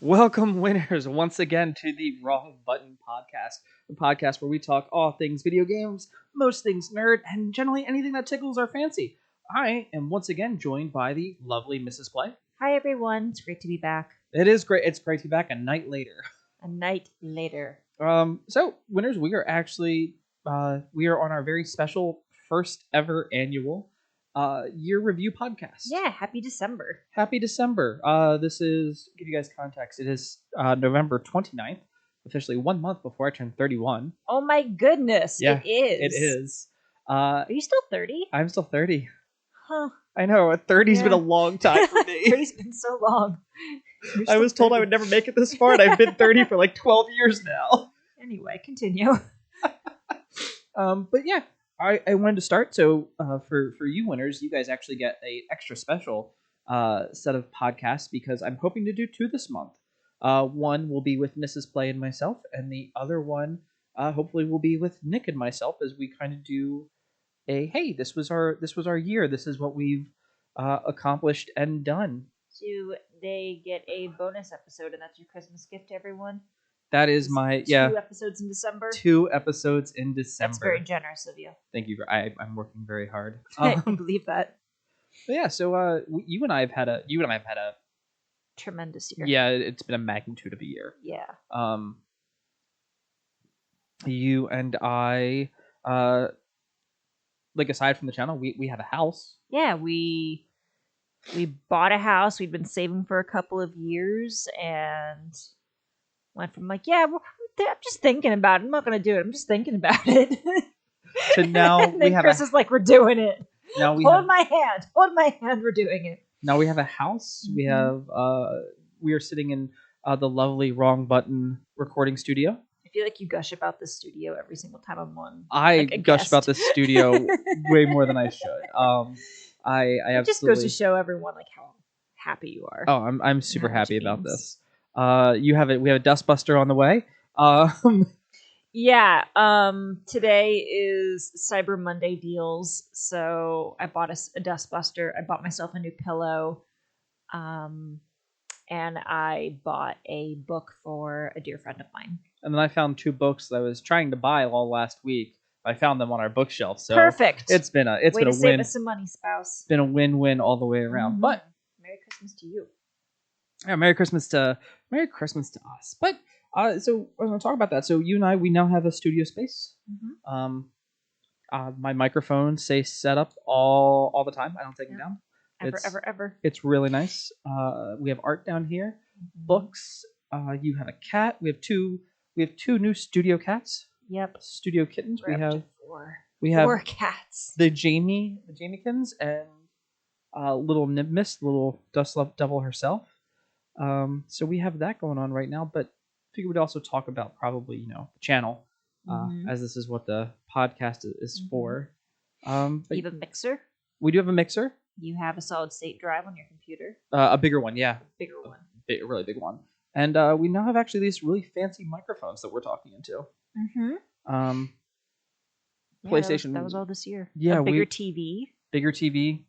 Welcome, winners, once again to the Wrong Button Podcast, the podcast where we talk all things video games, most things nerd, and generally anything that tickles our fancy. I am once again joined by the lovely Mrs. Play. Hi everyone, it's great to be back. It is great. It's great to be back a night later. A night later. So winners, we are actually we are on our very special first ever annual year review podcast. Yeah, happy December. Happy December. This is, to give you guys context, it is November 29th, officially 1 month before I turn 31. Oh my goodness, Yeah, it is. It is. Are you still 30? I'm still 30. Huh. I know, 30's been a Yeah. long time for me. 30's been so long. You're I still was told 30. I would never make it this far, and I've been 30 for like 12 years now. Anyway, continue. But yeah, I wanted to start. So for you winners, you guys actually get a extra special set of podcasts because I'm hoping to do 2 this month. One will be with Mrs. Play and myself, and the other one hopefully will be with Nick and myself as we kind of do a hey, this was our year. This is what we've accomplished and done. So they get a bonus episode, and that's your Christmas gift to everyone. That is my 2 episodes in December. 2 episodes in December. That's very generous of you. Thank you. I'm working very hard. I can believe that. But yeah, so you and I have had a Tremendous year. yeah, it's been a magnitude of a year. Yeah. You and I, like aside from the channel, we have a house. Yeah, we bought a house. We'd been saving for a couple of years and went from like, yeah, I'm just thinking about it. I'm not going to do it. I'm just thinking about it. So now and we then have Chris is like, we're doing it. now we Hold have, my hand. Hold my hand. We're doing it. now we have a house. We have we are sitting in the lovely Wrong Button recording studio. I feel like you gush about this studio every single time I'm on. I like a gush guest. about this studio way more than I should. I It just goes to show everyone like how happy you are. Oh, I'm super how much happy it about means. this. We have a dustbuster on the way. Yeah, today is Cyber Monday deals, so I bought a dustbuster. I bought myself a new pillow, and I bought a book for a dear friend of mine. And then I found 2 books that I was trying to buy all last week. I found them on our bookshelf, so Perfect. it's been a Way been to a save win. us some money, spouse. It's been a win-win all the way around. Mhm. But Merry Christmas to you. yeah, Merry Christmas to us. But so we're gonna talk about that. So you and I, we now have a studio space. Mm-hmm. My microphones stay set up all the time. I don't take them down. Ever. It's really nice. We have art down here, books. You have a cat. We have two new studio cats. Yep. Studio kittens. We're up to we have 4 cats. the Jamiekins and little Nibmis, little Dust Devil herself. So we have that going on right now. But I figured we'd also talk about probably the channel, as this is what the podcast is for. But You have a mixer. we do have a mixer, You have a solid state drive on your computer. a bigger one, yeah. Bigger one. A really big one. And we now have actually these really fancy microphones that we're talking into. Mm-hmm. PlayStation. That was all this year. Yeah, a bigger TV. Bigger TV.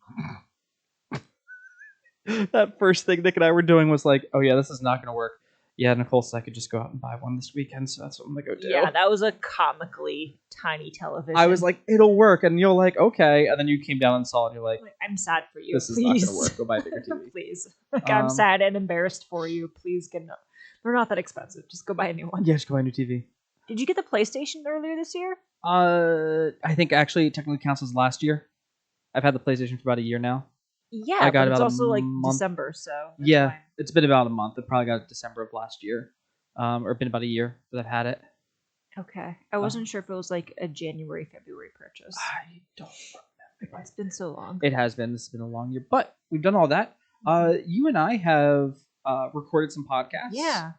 That first thing Nick and I were doing was like, oh yeah, this is not going to work. Yeah, Nicole said I could just go out and buy one this weekend, so that's what I'm going to go do. Yeah, that was a comically tiny television. I was like, it'll work, and you're like, okay, and then you came down and saw it, and you're like, I'm sad for you. this is Please. not going to work. Go buy a bigger TV. Please. Like, I'm sad and embarrassed for you. Please get no. They're not that expensive. Just go buy a new one. Yeah, just go buy a new TV. Did you get the PlayStation earlier this year? I think actually it technically counts as last year. I've had the PlayStation for about a year now. Yeah, I got but it's about a also like month. December, so that's Yeah, fine. it's been about a month. It probably got December of last year, or been about a year that I've had it. Okay. I wasn't sure if it was like a January, February purchase. I don't remember. It's been so long. It has been. This has been a long year, but we've done all that. You and I have recorded some podcasts. Yeah.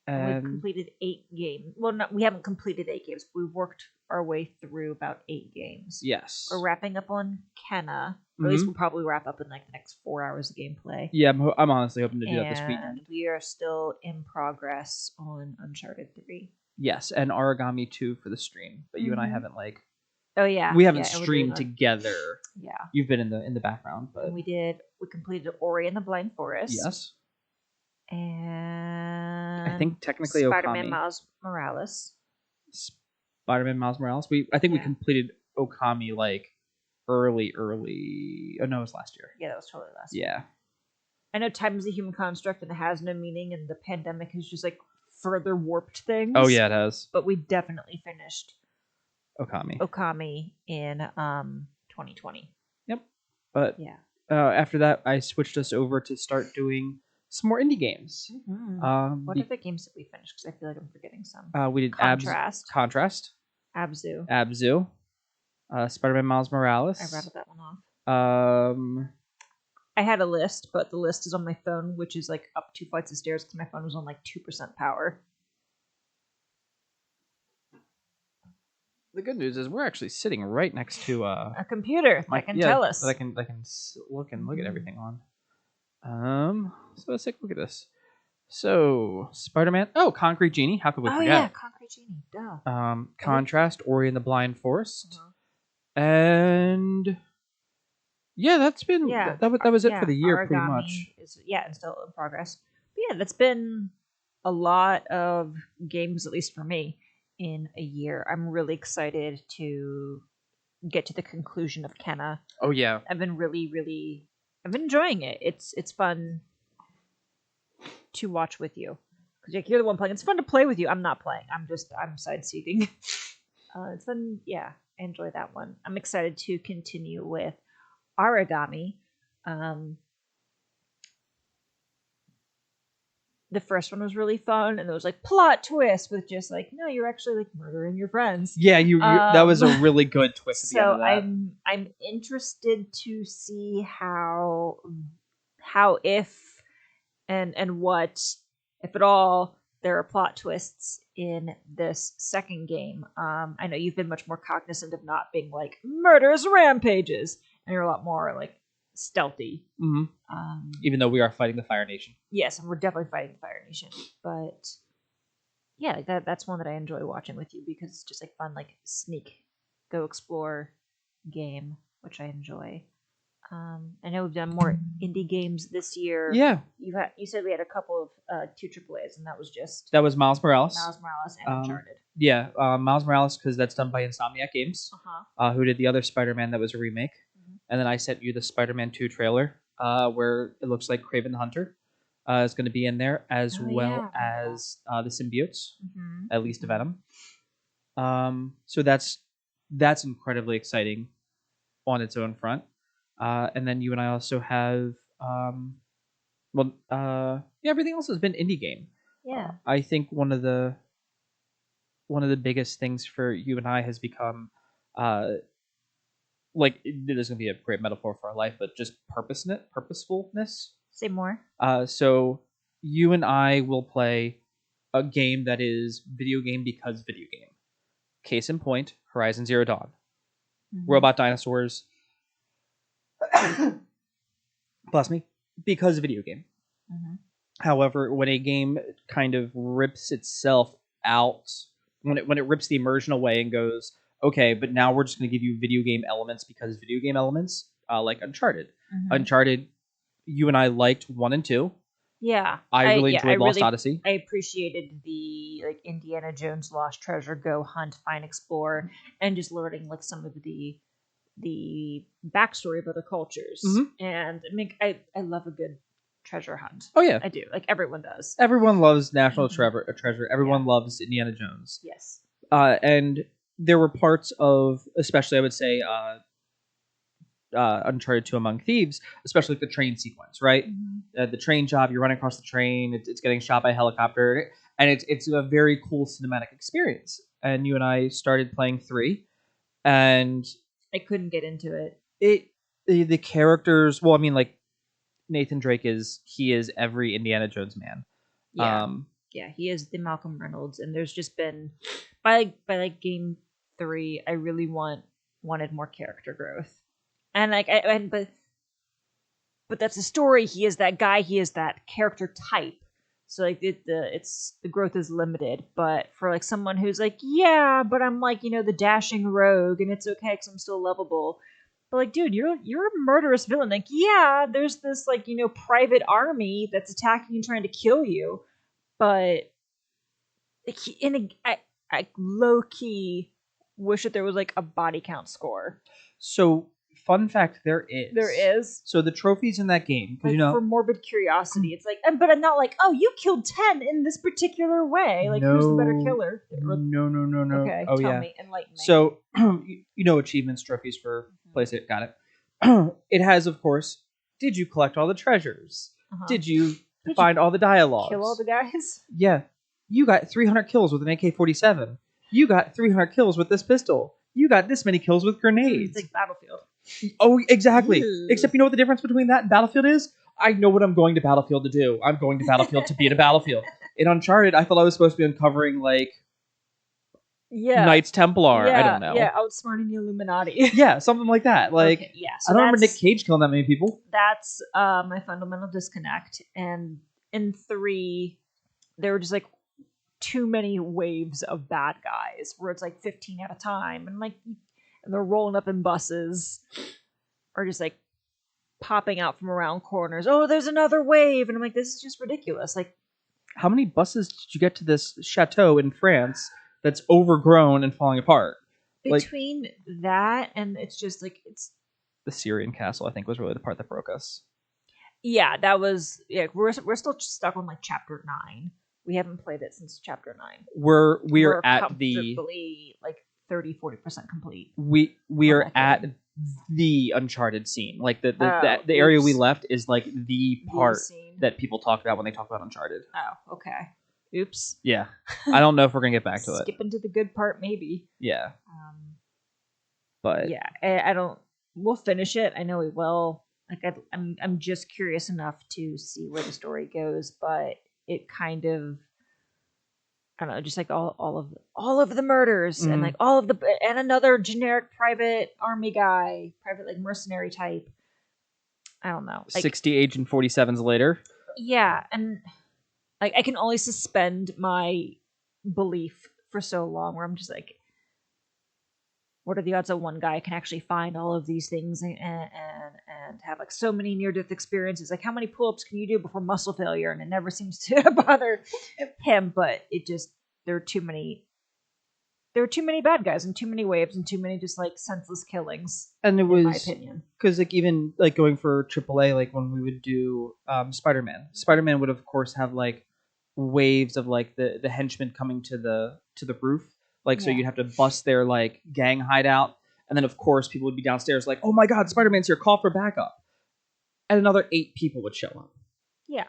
We've And completed 8 games. Well, we haven't completed 8 games. We've worked our way through about 8 games. yes. We're wrapping up on Kenna. Or at least we'll probably wrap up in like the next 4 hours of gameplay. Yeah, I'm honestly hoping to do that this And weekend. we are still in progress on Uncharted 3. Yes, and Origami 2 for the stream. But you and I haven't Oh yeah. we haven't yeah, streamed together. Yeah. You've been in the background, but And we completed Ori and the Blind Forest. yes. And I think technically Spider-Man Okami. Miles Morales. Spider-Man Miles Morales. We I think we Yeah. completed Okami like early. Oh no, it was last year. Yeah, that was totally last year. Yeah. I know time is a human construct and it has no meaning, and the pandemic has just like further warped things. Oh yeah, it has. But we definitely finished Okami. in 2020. Yep. But Yeah. after that, I switched us over to start doing some more indie games. What are the games that we finished? Because I feel like I'm forgetting some. We did Contrast. Abzu, Spider-Man Miles Morales. I rattled that one off. Um, I had a list, but the list is on my phone, which is like up 2 flights of stairs because my phone was on like 2% power. the good news is we're actually sitting right next to a computer that can tell us. That I can look at everything on. So let's take a look at this. So Spider-Man. Oh, Concrete Genie. How could we forget? Oh yeah, Concrete Genie. Duh. Contrast, Ori and the Blind Forest, and yeah, that's been that was it for the year, Origami pretty much. is and still in progress. But yeah, that's been a lot of games, at least for me, in a year. I'm really excited to get to the conclusion of Kenna. Oh yeah, I've been I've been enjoying it. It's fun to watch with you because like, you're the one playing. It's fun to play with you. I'm not playing. I'm side seating. It's fun. Yeah, I enjoy that one. I'm excited to continue with Origami. The first one was really fun, and there was like plot twist with just like, no, you're actually like murdering your friends. Yeah, you that was a really good twist at the end of that. I'm interested to see how if and what, if at all, there are plot twists in this second game. I know you've been much more cognizant of not being like murderous rampages, and you're a lot more like stealthy. Mm-hmm. Even though we are fighting the Fire Nation. Yes, and we're definitely fighting the Fire Nation. But yeah, that's one that I enjoy watching with you because it's just like fun, like sneak, go explore game, which I enjoy. I know we've done more indie games this year. Yeah, you said we had a couple of 2 AAAs, and that was Miles Morales. Miles Morales and Uncharted. Yeah, Miles Morales because that's done by Insomniac Games, who did the other Spider-Man that was a remake. And then I sent you the Spider-Man 2 trailer, where it looks like Kraven the Hunter is going to be in there, as well as the symbiotes, at least Venom. So that's incredibly exciting on its own front. And then you and I also have, everything else has been indie game. Yeah. I think one of the biggest things for you and I has become, like, it is going to be a great metaphor for our life, but just purposefulness. Say more. So you and I will play a game that is video game because video game. Case in point, Horizon Zero Dawn. Robot dinosaurs. Bless me. Because video game. However, when a game kind of rips itself out, when it rips the immersion away and goes, okay, but now we're just going to give you video game elements because video game elements, like Uncharted. Uncharted, you and I liked 1 and 2. Yeah, I really enjoyed Lost Odyssey. I appreciated the like Indiana Jones Lost Treasure, go hunt, find, explore, and just learning like some of the backstory of other cultures. And I mean, I love a good treasure hunt. Oh yeah, I do. Like everyone does. Everyone loves National Treasure. Everyone loves Indiana Jones. Yes. And there were parts of, especially I would say, Uncharted 2 Among Thieves, especially like the train sequence, right? The train job, you're running across the train, it's getting shot by a helicopter, and it's a very cool cinematic experience. And you and I started playing 3, and I couldn't get into it. The characters, well, I mean, like Nathan Drake is every Indiana Jones man. Yeah, he is the Malcolm Reynolds, and there's just been by like game 3, I really wanted more character growth. And like but that's the story. He is that guy. He is that character type. So like the growth is limited. But for like someone who's like, yeah, but I'm like the dashing rogue, and it's okay because I'm still lovable. But like, dude, you're a murderous villain. Like, yeah, there's this like, private army that's attacking and trying to kill you, but I low key wish that there was like a body count score. So, fun fact, there is. There is. So the trophies in that game, because Like, for morbid curiosity, it's like, but I'm not like, oh, you killed 10 in this particular way. Like, who's the better killer? No. Okay, tell me, enlighten me. So, achievements, trophies for PlayStation. Got it. It has, of course, did you collect all the treasures? Did you find all the dialogues? Kill all the guys? Yeah. You got 300 kills with an AK-47. You got 300 kills with this pistol. You got this many kills with grenades. It's like Battlefield. Oh, exactly. Except you know what the difference between that and Battlefield is? I know what I'm going to Battlefield to do. I'm going to Battlefield to be in a Battlefield. In Uncharted, I thought I was supposed to be uncovering, like, Knights Templar. I don't know. Yeah, outsmarting the Illuminati. Yeah, something like that. Like, okay, yeah, so I don't remember Nick Cage killing that many people. That's my fundamental disconnect. And in 3, there were just, like, too many waves of bad guys where it's, like, 15 at a time. And, like, and they're rolling up in buses or just, like, popping out from around corners. Oh, there's another wave. And I'm like, this is just ridiculous. Like, how many buses did you get to this chateau in France that's overgrown and falling apart? Between that and it's just like, it's the Syrian castle, I think, was really the part that broke us. Yeah, that was, we're still stuck on like chapter 9. We haven't played it since chapter 9. We're at the like 30-40% complete. We are at the Uncharted scene. Like the area we left is like the part that people talk about when they talk about Uncharted. Oh, okay. Oops. Yeah. I don't know if we're gonna get back to it. Skip into the good part, maybe. Yeah. But yeah, I don't. We'll finish it. I know we will. Like I'm just curious enough to see where the story goes, but it kind of, I don't know, just like all of the murders and like and another generic private army guy, private like mercenary type. I don't know. Like, 60 Agent 47s later. Yeah, and like I can only suspend my belief for so long where I'm just like, what are the odds that one guy can actually find all of these things and have like so many near-death experiences? Like, how many pull-ups can you do before muscle failure? And it never seems to bother him, but it just, there are too many bad guys and too many waves and too many just like senseless killings. And it was, in my opinion, because like even like going for AAA, like when we would do Spider-Man would of course have like waves of like the henchmen coming to the roof. Like, so you'd have to bust their, like, gang hideout. And then, of course, people would be downstairs like, oh, my God, Spider-Man's here. Call for backup. And another 8 people would show up. Yeah.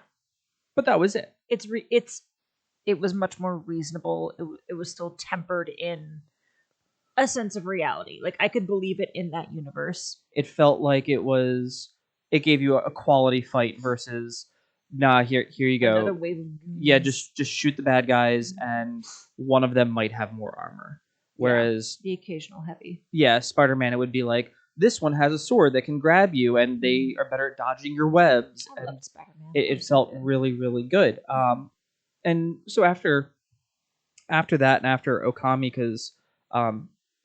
But that was it. It was much more reasonable. It was still tempered in a sense of reality. Like, I could believe it in that universe. It felt like it gave you a quality fight versus, nah, here you go. Another wave of yeah, just shoot the bad guys, and one of them might have more armor. Whereas the occasional heavy. Yeah, Spider-Man, it would be like, this one has a sword that can grab you, and they are better at dodging your webs. I love Spider-Man. It felt really, really good. And so after that and after Okami, because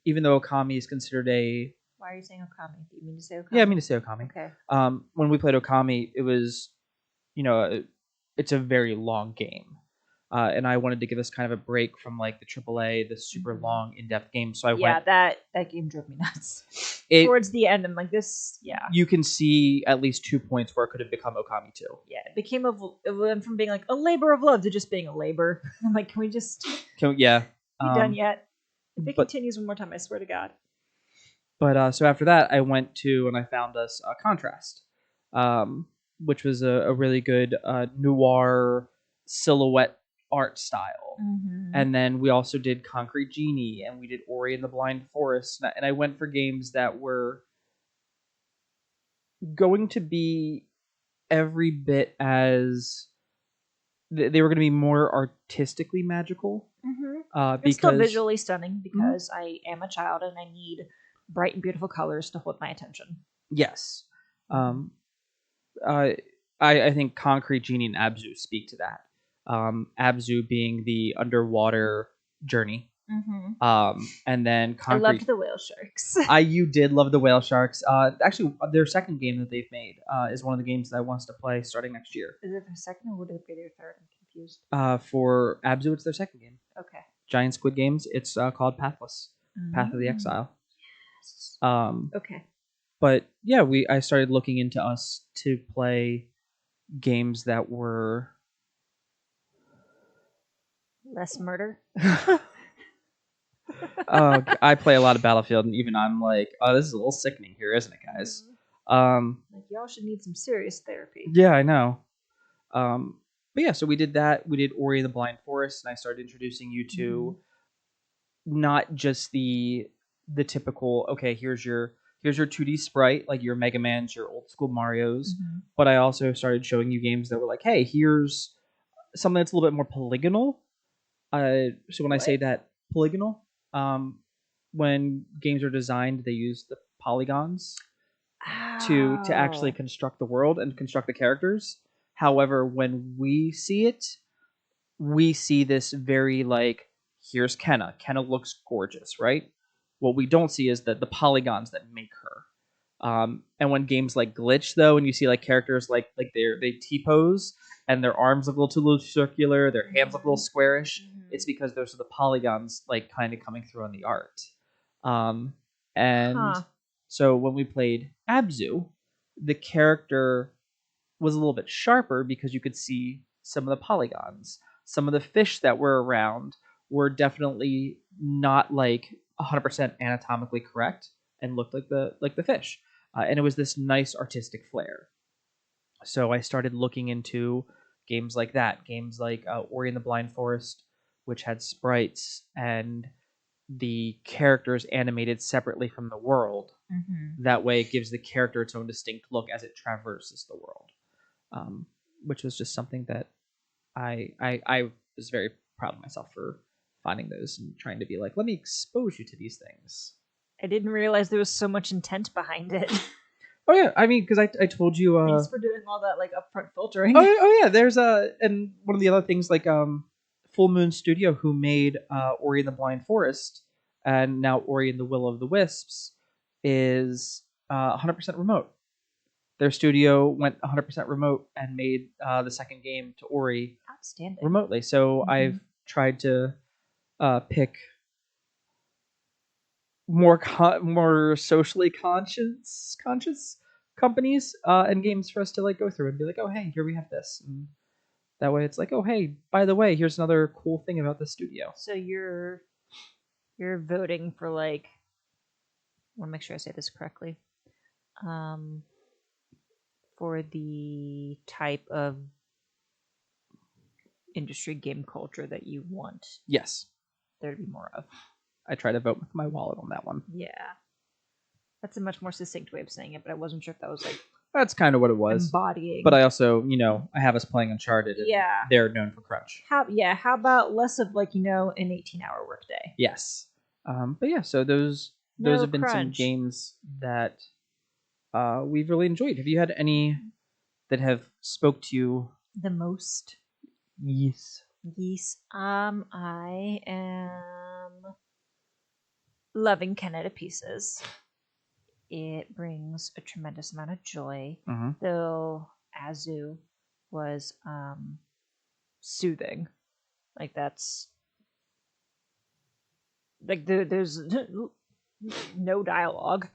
even though Okami is considered a... Why are you saying Okami? Do you mean to say Okami? Yeah, I mean to say Okami. Okay. When we played Okami, it was... it's a very long game. And I wanted to give us kind of a break from like the AAA, the super long, in-depth game. So I went... that game drove me nuts. Towards the end, I'm like, this... Yeah. You can see at least 2 points where it could have become Okami 2. Yeah, it went from being like a labor of love to just being a labor. I'm like, can we just... be done yet? If it continues one more time, I swear to God. But so after that, I went to and I found us Contrast. Which was a really good noir silhouette art style. And then we also did Concrete Genie, and we did Ori and the Blind Forest. And I went for games that were going to be every bit as... They were going to be more artistically magical. It's still visually stunning because I am a child and I need bright and beautiful colors to hold my attention. Yes. I think Concrete Genie and Abzu speak to that. Abzu being the underwater journey, And then I loved Concrete. the whale sharks. You did love the Whale Sharks. Actually, their second game that they've made is one of the games that I want us to play starting next year. Is it their second or would it be their third? I'm confused. For Abzu, it's their second game. Okay. Giant Squid Games. It's called Pathless, Path of the Exile. Yes. Um, Okay. but yeah, I started looking into us to play games that were Less murder. I play a lot of Battlefield, and even I'm like, oh, this is a little sickening here, isn't it, guys? Like y'all should need some serious therapy. Yeah, I know. But yeah, so we did that. We did Ori and the Blind Forest, and I started introducing you to not just the typical. Okay, here's your 2D sprite, like your Mega Man's, your old school Mario's. But I also started showing you games that were like, hey, here's something that's a little bit more polygonal. So when I say that polygonal, when games are designed, they use the polygons to actually construct the world and construct the characters. However, when we see it, we see this very like, here's Kenna. Kenna looks gorgeous, right? What we don't see is the polygons that make her. And when games like glitch though, and you see like characters like they T-pose and their arms look a little too circular, their hands look a little squarish, it's because those are the polygons like kind of coming through on the art. And so when we played Abzu, the character was a little bit sharper because you could see some of the polygons. Some of the fish that were around were definitely not like 100% anatomically correct and looked like the fish. And it was this nice artistic flair. So I started looking into games like that, games like Ori and the Blind Forest, which had sprites and the characters animated separately from the world. That way, it gives the character its own distinct look as it traverses the world, which was just something that I was very proud of myself for finding those and trying to be like, let me expose you to these things. I didn't realize there was so much intent behind it. Oh yeah, I mean, because I told you. Thanks for doing all that like upfront filtering. Oh yeah, there's and one of the other things like Full Moon Studio, who made Ori and the Blind Forest and now Ori and the Will of the Wisps, is 100% remote. Their studio went 100% remote and made the second game to Ori remotely. So I've tried to pick more socially conscious companies and games for us to like go through and be like, oh hey, here we have this. And that way it's like, oh hey, by the way, here's another cool thing about the studio. So you're voting for like, I want to make sure I say this correctly. For the type of industry game culture that you want. Yes. There to be more of. I try to vote with my wallet on that one. Yeah. That's a much more succinct way of saying it, but I wasn't sure if that was like... That's kind of what it was. Embodying. But I also, I have us playing Uncharted. And they're known for crunch. How about less of like, an 18-hour workday? Yes. But yeah, so those have been some games that we've really enjoyed. Have you had any that have spoke to you the most? Yes. I am loving Kenna to pieces. It brings a tremendous amount of joy. Though Azu was soothing. Like that's like there's no dialogue.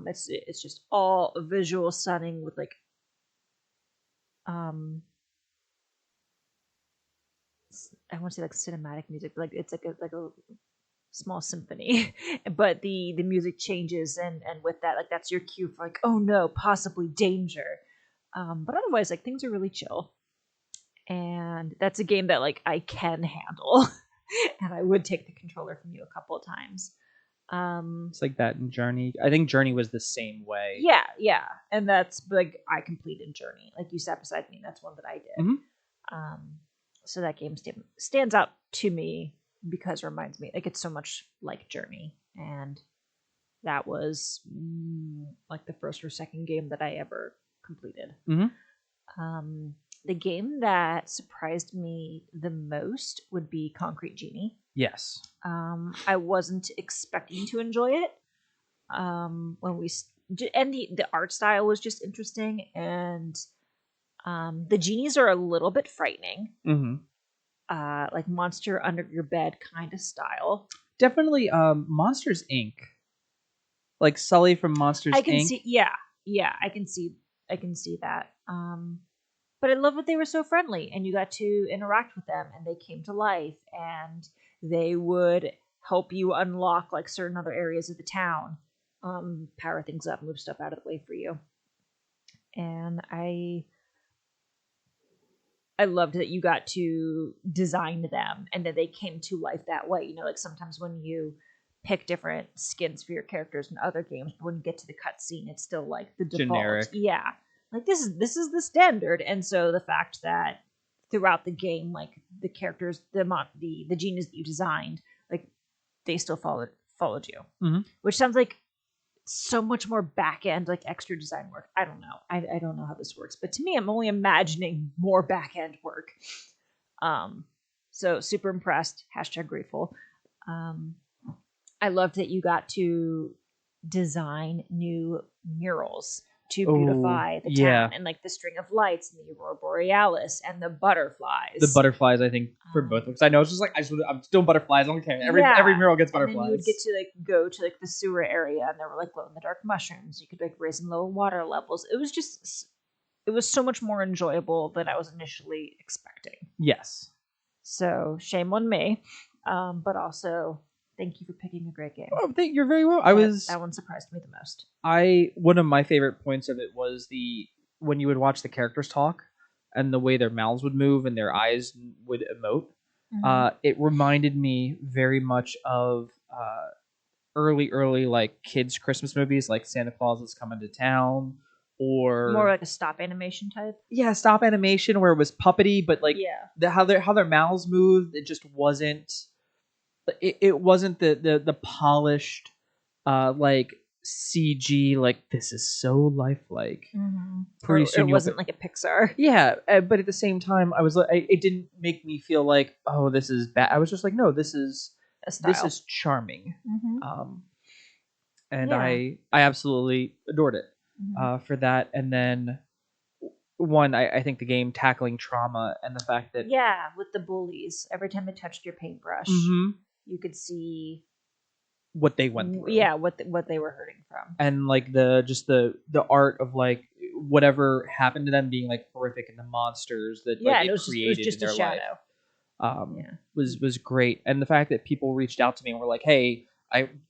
It's just all visual stunning with like I want to say like cinematic music, but like it's like a small symphony. But the music changes and with that, like that's your cue for like, oh no, possibly danger. But otherwise, like things are really chill. And that's a game that like I can handle. And I would take the controller from you a couple of times. It's like that in Journey. I think Journey was the same way. Yeah. And that's like I completed Journey. Like you sat beside me, and that's one that I did. So that game stands out to me because it reminds me, like it's so much like Journey. And that was like the first or second game that I ever completed. The game that surprised me the most would be Concrete Genie. Yes. I wasn't expecting to enjoy it. When we and the art style was just interesting, and the genies are a little bit frightening. Mm-hmm. Like monster under your bed kind of style. Definitely Monsters Inc. Like Sully from Monsters I can Inc. see, yeah, I can see that. But I love that they were so friendly, and you got to interact with them, and they came to life, and they would help you unlock like certain other areas of the town, power things up, move stuff out of the way for you. And I loved that you got to design them and that they came to life that way. You know, like sometimes when you pick different skins for your characters in other games, but when you get to the cutscene, it's still like the default. Generic. Yeah. Like this is the standard. And so the fact that throughout the game, like the characters, the genius that you designed, like they still followed you. Mm-hmm. Which sounds like so much more back end, like extra design work. I don't know. I don't know how this works, but to me, I'm only imagining more back end work. So super impressed. Hashtag grateful. I loved that you got to design new murals to beautify the town, and like the string of lights and the aurora borealis and the butterflies. The butterflies, I think, for both because I know it's just like I'm still butterflies. I don't care. Every mural gets butterflies. And then you would get to like go to like the sewer area, and there were like glow in the dark mushrooms. You could like raise and lower water levels. It was so much more enjoyable than I was initially expecting. Yes. So shame on me, but also thank you for picking a great game. Oh, you're very well. That one surprised me the most. One of my favorite points of it was when you would watch the characters talk and the way their mouths would move and their eyes would emote. Mm-hmm. It reminded me very much of early like kids' Christmas movies, like Santa Claus is Coming to Town, or more like a stop animation type. Yeah, stop animation where it was puppety, but like how their mouths moved, it just wasn't. It wasn't the polished like CG, like this is so lifelike. Mm-hmm. Pretty soon it wasn't like a Pixar. Yeah, but at the same time, it didn't make me feel like, oh, this is bad. I was just like, no, this is charming. Mm-hmm. And I absolutely adored it for that. And then I think the game tackling trauma and the fact that with the bullies, every time they touched your paintbrush, you could see what they went through. Yeah, what they were hurting from. And like the art of like whatever happened to them being like horrific, and the monsters that it was created in their shadow. Was great. And the fact that people reached out to me and were like, "Hey, I'm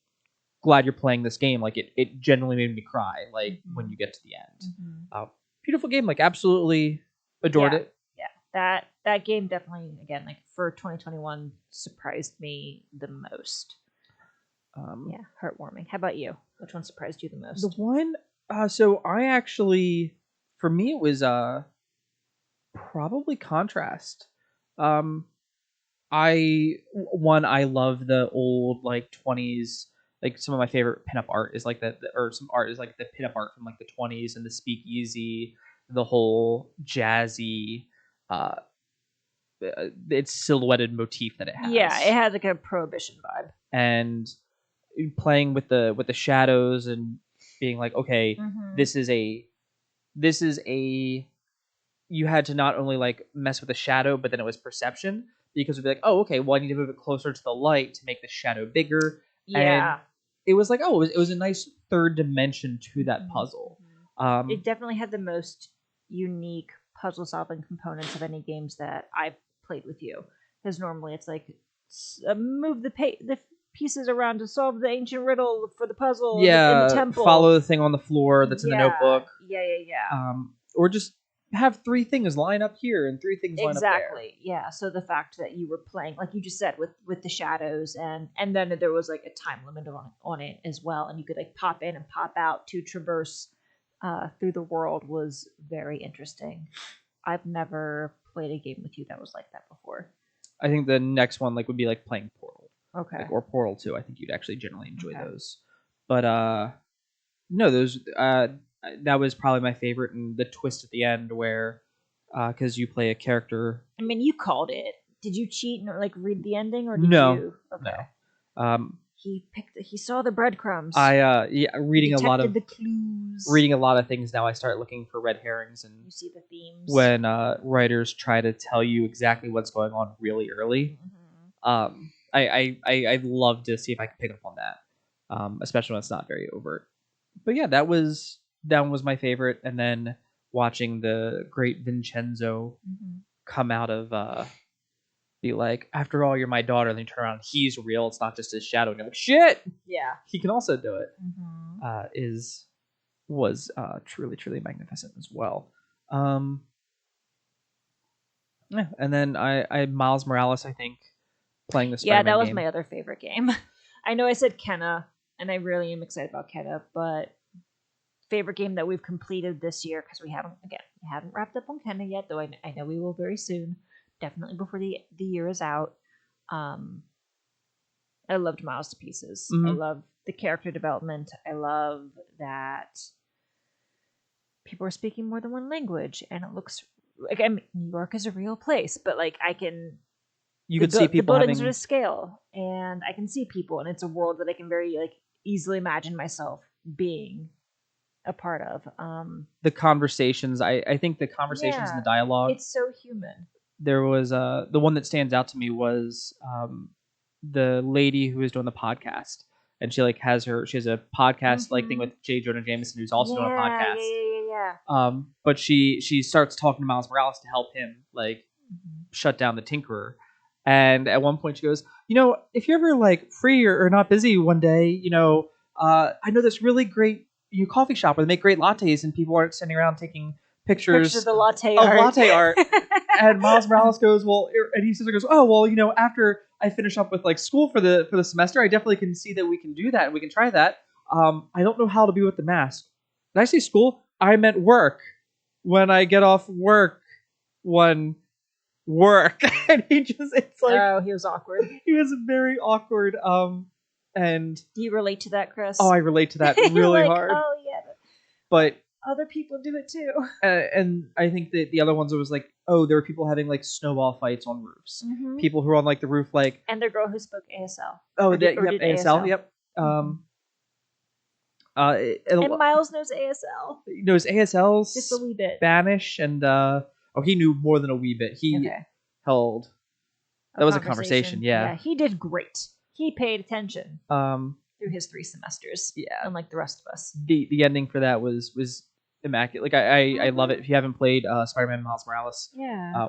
glad you're playing this game." Like it genuinely made me cry. Like when you get to the end, beautiful game. Like absolutely adored it. Yeah, that game definitely, again, like for 2021, surprised me the most. Heartwarming. How about you? Which one surprised you the most? The one, so I actually, for me, it was probably Contrast. I love the old like 20s. Like some of my favorite pinup art is like some art is like the pinup art from like the 20s and the speakeasy, the whole jazzy, it's silhouetted motif that it has. Yeah, it had like a prohibition vibe. And playing with the shadows and being like, okay, this is a you had to not only like mess with the shadow, but then it was perception, because it'd be like, oh, okay, well, I need to move it closer to the light to make the shadow bigger. Yeah. And it was like, oh, it was a nice third dimension to that puzzle. It definitely had the most unique puzzle solving components of any games that I've played with you, because normally it's like move the pieces around to solve the ancient riddle for the puzzle in the temple. Follow the thing on the floor that's in the notebook. Yeah. Or just have 3 things line up here and 3 things line up there. Exactly. Yeah. So the fact that you were playing, like you just said, with the shadows, and then there was like a time limit on it as well, and you could like pop in and pop out to traverse through the world, was very interesting. I've never played a game with you that was like that before. I think the next one would be like playing Portal. Okay. Like, or Portal 2. I think you'd actually generally enjoy those. But no, those that was probably my favorite, and the twist at the end where because you play a character. I mean, you called it. Did you cheat and like read the ending, or did No, you? Okay. no. He saw the breadcrumbs. Reading a lot of the clues. reading a lot of things now. I start looking for red herrings, and You see the themes when writers try to tell you exactly what's going on really early. I'd love to see if I can pick up on that, especially when it's not very overt. But yeah, that one was my favorite, and then watching the great Vincenzo come out of be like, after all, you're my daughter, and then you turn around, he's real. It's not just his shadow. And you're like, shit. Yeah, he can also do it. Was truly truly magnificent as well. Yeah, and then I Miles Morales, I think, playing the Spider-Man that was game. My other favorite game. I know I said Kenna, and I really am excited about Kenna, but favorite game that we've completed this year, because we haven't wrapped up on Kenna yet, though I know we will very soon, definitely before the year is out. I loved Miles to pieces. I love the character development. I love that people are speaking more than one language, and it looks like New York is a real place, but like you could see people the buildings are to scale, and I can see people, and it's a world that I can very like easily imagine myself being a part of. The conversations, I think the conversations and the dialogue, it's so human. There was the one that stands out to me was the lady who is doing the podcast, and she has a podcast like thing with J. Jonah Jameson, who's also doing a podcast. But she starts talking to Miles Morales to help him shut down the Tinkerer. And at one point she goes, if you're ever free or not busy one day, I know this really great coffee shop where they make great lattes and people aren't standing around taking pictures of the latte art. And Miles Morales goes, and he goes, oh, well, after I finish up with school for the semester, I definitely can see that we can do that and we can try that. I don't know how to be with the mask. Did I say school? I meant work. When I get off work, and he just, he was awkward. He was very awkward. And do you relate to that, Chris? Oh, I relate to that really hard. Oh yeah, but other people do it too. And I think that the other ones, it was there were people having snowball fights on roofs. People who were on the roof, and the girl who spoke ASL. Did ASL. Yep. And Miles knows ASL. He knows ASL just a wee bit. Spanish, and he knew more than a wee bit. He held that was a conversation. Yeah, he did great. He paid attention through his 3 semesters. Yeah, unlike the rest of us. The ending for that was immaculate. I love it. If you haven't played Spider-Man Miles Morales,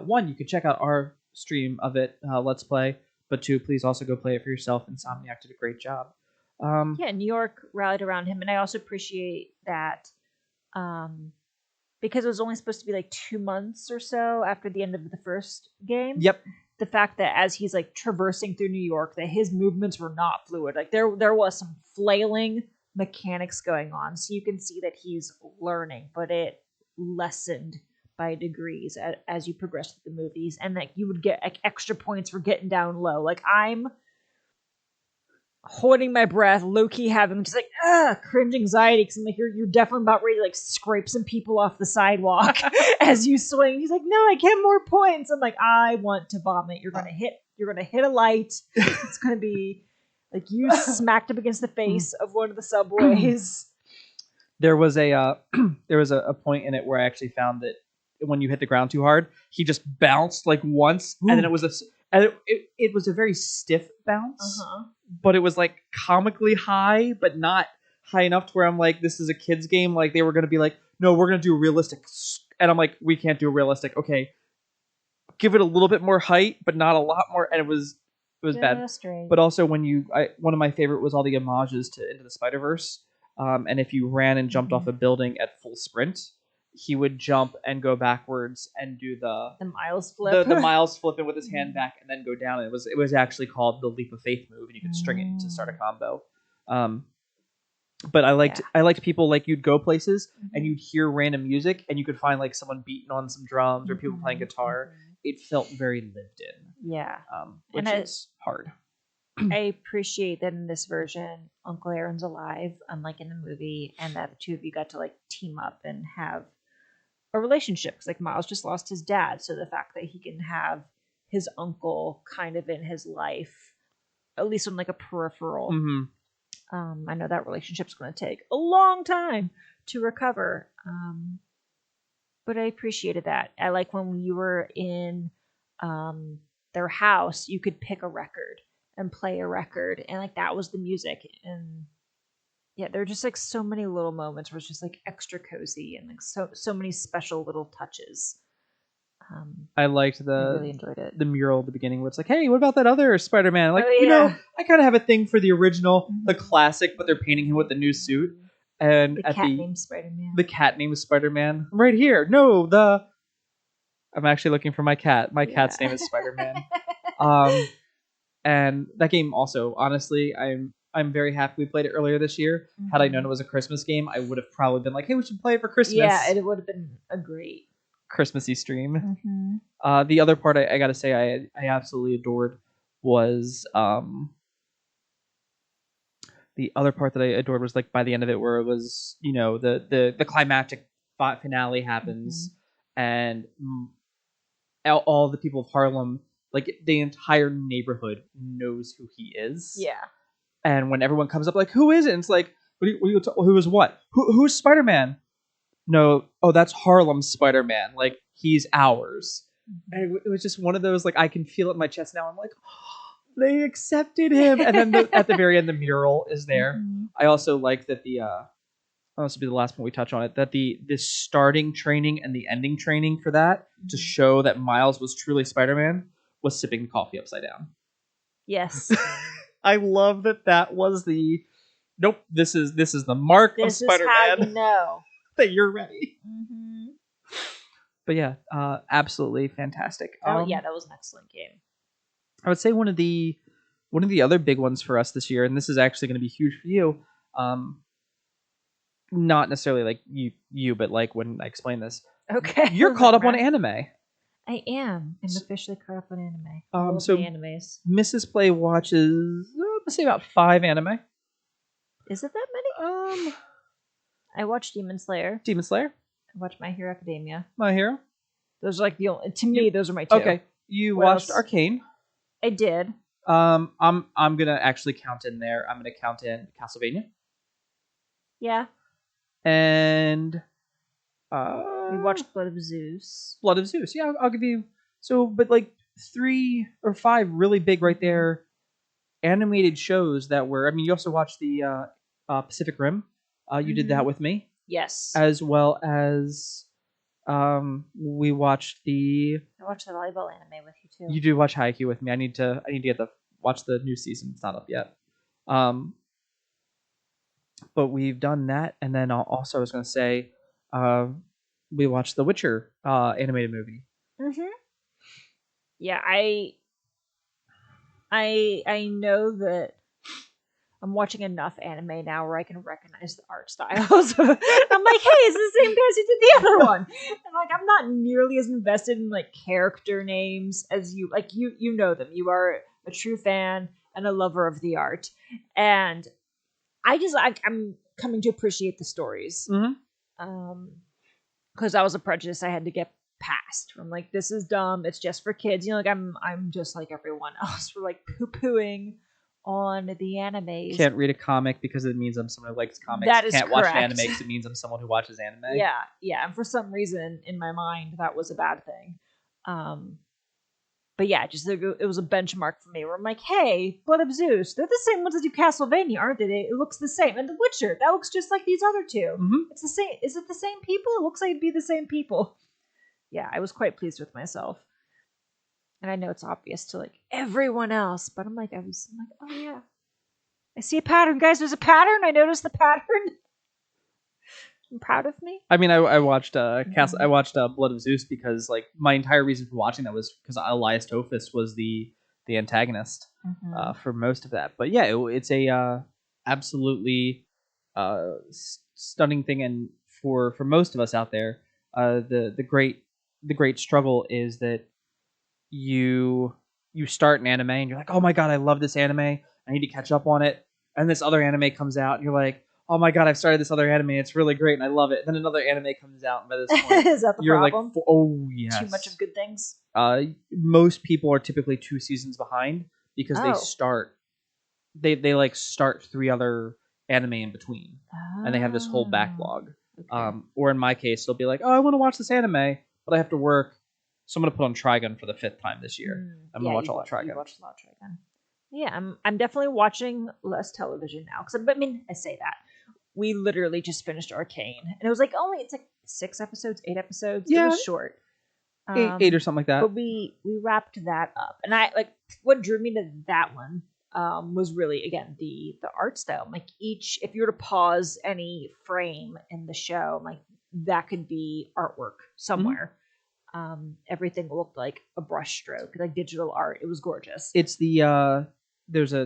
one, you can check out our stream of it, Let's Play. But 2, please also go play it for yourself. Insomniac did a great job. New York rallied around him, and I also appreciate that because it was only supposed to be 2 months or so after the end of the first game. Yep. The fact that as he's traversing through New York, that his movements were not fluid. There was some flailing mechanics going on, so you can see that he's learning, but it lessened by degrees as you progress through the movies, and you would get extra points for getting down low. I'm holding my breath, low-key having just cringe anxiety, because I'm you're definitely about ready to scrape some people off the sidewalk as you swing. He's no, I get more points. I'm I want to vomit. You're gonna hit a light. It's gonna be you smacked up against the face of one of the subways. There was a point in it where I actually found that when you hit the ground too hard, he just bounced once. Ooh. And then it was a very stiff bounce. But it was comically high, but not high enough to where I'm this is a kid's game. They were going to be no, we're going to do realistic. And I'm we can't do realistic. Okay. Give it a little bit more height, but not a lot more. And it was bad. Strange. But also one of my favorite was all the homages to Into the Spider-Verse. And if you ran and jumped off a building at full sprint, he would jump and go backwards and do the Miles flip, the Miles flipping with his hand back and then go down. And it was actually called the Leap of Faith move, and you could string it to start a combo. But I liked people you'd go places and you'd hear random music and you could find someone beating on some drums or people playing guitar. It felt very lived in. Yeah, which is hard. I appreciate that in this version, Uncle Aaron's alive, unlike in the movie, and that the two of you got to team up and have a relationship. Because Miles just lost his dad, so the fact that he can have his uncle kind of in his life, at least on like a peripheral. I know that relationship's going to take a long time to recover. But I appreciated that. I like when you were in their house, you could pick a record and play a record, and like that was the music. And yeah, there are just like so many little moments where it's just like extra cozy and like so many special little touches. I liked I really enjoyed it. the mural at the beginning where it's like, hey, what about that other Spider-Man? Like, Oh, yeah. I kind of have a thing for the original, the classic, but they're painting him with the new suit. And The cat named Spider-Man. The cat named Spider-Man. Right here. No, I'm actually looking for my cat. My cat's name is Spider-Man. And that game also, honestly, I'm very happy we played it earlier this year. Had I known it was a Christmas game, I would have probably been like, hey, we should play it for Christmas. Yeah, it would have been a great Christmassy stream. The other part I gotta say I absolutely adored was the other part that I adored was like by the end of it where it was, the climactic finale happens and all the people of Harlem, like the entire neighborhood knows who he is. Yeah. And when everyone comes up like, who is it? And it's like, who is what? Who's Spider-Man? No, that's Harlem's Spider-Man. Like, he's ours. And it was just one of those, like, I can feel it in my chest now. I'm like, oh, they accepted him. And then at the very end, the mural is there. I also like that this will be the last point we touch on it, that the starting training and the ending training for that to show that Miles was truly Spider-Man was sipping the coffee upside down. Yes. I love that was the, nope, this is the mark of Spider-Man. This is how you know that you're ready. But yeah, absolutely fantastic. Yeah, that was an excellent game. I would say one of the other big ones for us this year, and this is actually going to be huge for you. Not necessarily like you, but like when I explain this. Okay. You're caught up on anime. I am. I'm officially caught up on anime. So the animes. Mrs. Play watches, let's say about 5 anime. Is it that many? I watched Demon Slayer. I watched My Hero Academia. My Hero. Those are like the only. To me, those are my 2. Okay. You watched Arcane. I did. I'm gonna actually count in there. I'm gonna count in Castlevania. Yeah. And we watched Blood of Zeus. Yeah, I'll give you but like 3 or 5 really big right there animated shows that were. I mean, you also watched the Pacific Rim. You did that with me. Yes. As well as we watched I watched the volleyball anime with you too. You do watch Haikyuu with me. I need to get watch the new season. It's not up yet. But we've done that, and then also I was going to say, we watched the Witcher animated movie. Yeah, I know that I'm watching enough anime now where I can recognize the art styles. I'm like, hey, it's the same guys who did the other one. And like, I'm not nearly as invested in like character names as you. Like, you know them. You are a true fan and a lover of the art, and I'm coming to appreciate the stories. Because I was a prejudice I had to get past. From like, this is dumb. It's just for kids. Like I'm just like everyone else. We're like poo-pooing on the animes. Can't read a comic because it means I'm someone who likes comics. That is Can't correct. watch an anime because it means I'm someone who watches anime. Yeah. And for some reason in my mind, that was a bad thing. But yeah, just it was a benchmark for me where I'm like, hey, Blood of Zeus, they're the same ones that do Castlevania, aren't they? It looks the same. And The Witcher, that looks just like these other 2. It's the same. Is it the same people? It looks like it'd be the same people. Yeah, I was quite pleased with myself. And I know it's obvious to like everyone else, but I'm like, oh yeah. I see a pattern, guys. There's a pattern. I noticed the pattern. I'm proud of me. I mean, I watched I watched Blood of Zeus because like my entire reason for watching that was because Elias Tophus was the antagonist for most of that. But yeah, it's a absolutely stunning thing, and for most of us out there, the great struggle is that you start an anime and you're like, oh my god, I love this anime. I need to catch up on it, and this other anime comes out and you're like, oh my god, I've started this other anime. It's really great, and I love it. Then another anime comes out, and by this point, Is that the you're problem? like, oh yes, Too much of good things. Most people are typically 2 seasons behind because they start like start 3 other anime in between, and they have this whole backlog. Okay. Or in my case, they'll be like, oh, I want to watch this anime, but I have to work, so I'm gonna put on Trigun for the 5th time this year. I'm gonna watch all of Trigun. You watched a lot of Trigun. Yeah, I'm definitely watching less television now. Because I mean, I say that we literally just finished Arcane, and it was like it's like 6 episodes, 8 episodes. Yeah, it was short, 8 or something like that. But we wrapped that up, and I like what drew me to that one was really again the art style. Like if you were to pause any frame in the show, like that could be artwork somewhere. Everything looked like a brush stroke, like digital art. It was gorgeous. It's the there's a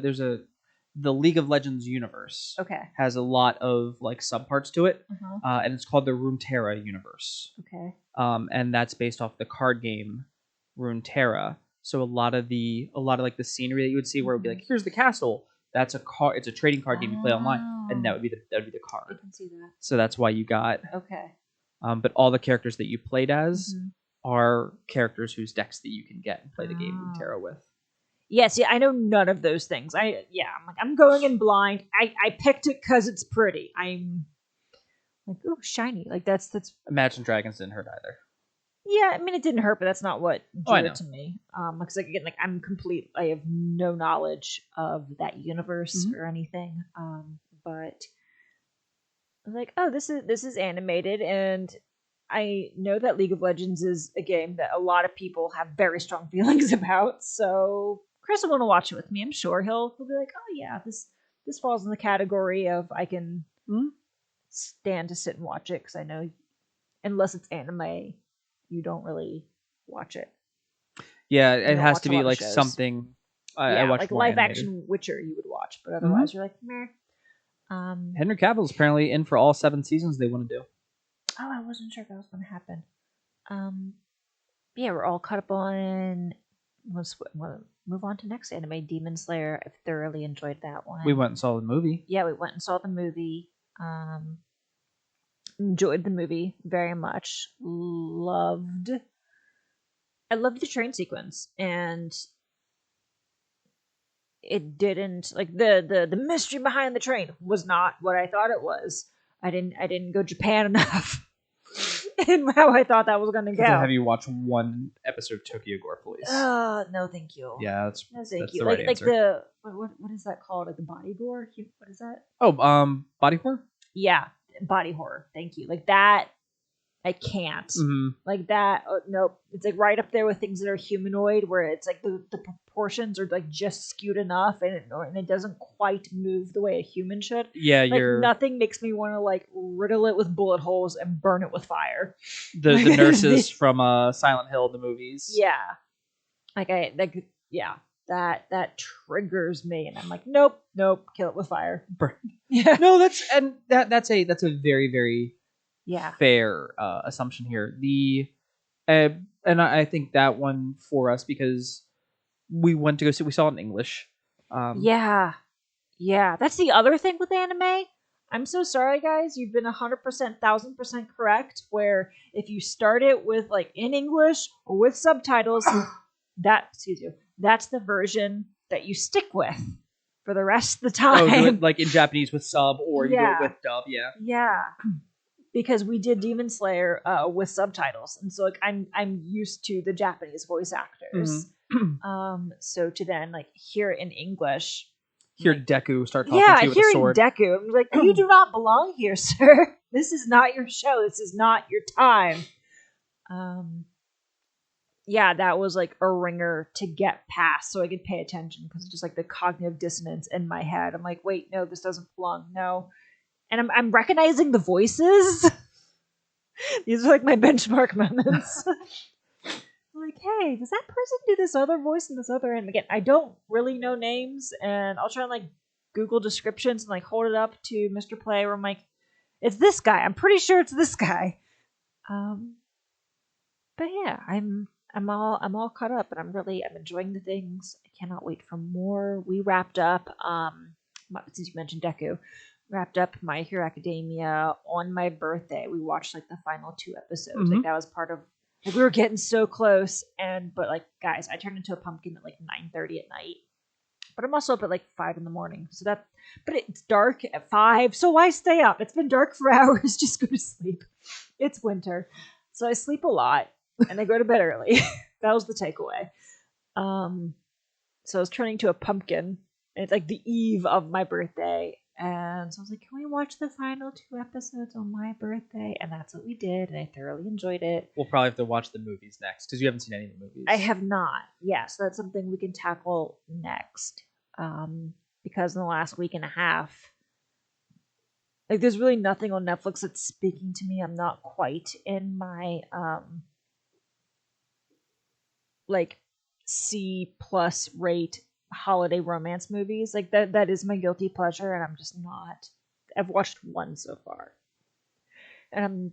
the League of Legends universe. Okay. Has a lot of like subparts to it, and it's called the Runeterra universe. Okay. And that's based off the card game Runeterra. So a lot of like the scenery that you would see, where it would be like, here's the castle. That's a card. It's a trading card game you play online, and that would be the card. I can see that. So that's why you got. Okay. But all the characters that you played as are characters whose decks that you can get and play the game Runeterra with. Yes, yeah, I know none of those things. I'm going in blind. I picked it because it's pretty. I'm like, oh, shiny. Like that's. Imagine Dragons didn't hurt either. Yeah, I mean it didn't hurt, but that's not what drew it to me. Because like again, like I'm complete. I have no knowledge of that universe or anything. But I was like, oh, this is animated, and I know that League of Legends is a game that a lot of people have very strong feelings about. So Chris will want to watch it with me. I'm sure he'll be like, oh yeah, this falls in the category of I can stand to sit and watch it, because I know unless it's anime, you don't really watch it. Yeah, it has to be like something. I watch like more live animated. action Witcher you would watch, but otherwise you're like, meh. Henry Cavill's apparently in for all 7 seasons they want to do. Oh, I wasn't sure if that was going to happen. Yeah, we're all caught up on. Let's move on to next anime, Demon Slayer. I've thoroughly enjoyed that one. We went and saw the movie. Yeah, we went and saw the movie. Enjoyed the movie very much. I loved the train sequence, and it didn't like the mystery behind the train was not what I thought it was. I didn't go Japan enough in how I thought that was going to go. Have you watched one episode of Tokyo Gore Police? No, thank you. Yeah, that's you. The right answer. Like the what is that called? Like the body gore? What is that? Oh, body horror. Yeah, body horror. Thank you. Like that, I can't. Like that. Nope. It's like right up there with things that are humanoid, where it's like the proportions are like just skewed enough, and it doesn't quite move the way a human should. Yeah, like, nothing makes me want to like riddle it with bullet holes and burn it with fire. The nurses from Silent Hill, the movies. Yeah, that triggers me, and I'm like, nope, kill it with fire. Burn. Yeah. No, that's a very, very fair assumption here. And I think that one for us, because we went to go see, we saw it in English. Yeah, that's the other thing with anime. I'm so sorry, guys. You've been 100%, 1000% correct. Where if you start it with like in English or with subtitles, that's the version that you stick with for the rest of the time. Oh, like in Japanese with sub, or you do it with dub. Yeah. Because we did Demon Slayer with subtitles, and so like I'm used to the Japanese voice actors. So to then like hear it in English, hear Deku start talking to you with a sword. Yeah, hearing Deku, I'm like, you do not belong here, sir. This is not your show. This is not your time. Yeah, that was like a ringer to get past, so I could pay attention, because it's just like the cognitive dissonance in my head. I'm like, wait, no, this doesn't belong. No. And I'm recognizing the voices. These are like my benchmark moments. I'm like, hey, does that person do this other voice and this other? And again, I don't really know names, and I'll try and like Google descriptions and like hold it up to Mr. Play, where I'm like, it's this guy. I'm pretty sure it's this guy. But yeah, I'm all caught up, and I'm enjoying the things. I cannot wait for more. We wrapped up. Since you mentioned Deku, wrapped up My Hero Academia on my birthday. We watched like the final 2 episodes. Mhm. Like that was part of like we were getting so close, but like guys, I turned into a pumpkin at like 9:30 at night. But I'm also up at like 5 in the morning. But it's dark at 5, so why stay up? It's been dark for hours. Just go to sleep. It's winter, so I sleep a lot and I go to bed early. That was the takeaway. So I was turning to a pumpkin. And it's like the eve of my birthday. And so I was like, can we watch the final 2 episodes on my birthday? And that's what we did. And I thoroughly enjoyed it. We'll probably have to watch the movies next because you haven't seen any of the movies. I have not. Yeah, so that's something we can tackle next. Because in the last week and a half, like there's really nothing on Netflix that's speaking to me. I'm not quite in my like C plus rate holiday romance movies. Like that is my guilty pleasure, and I'm just not. I've watched one so far, and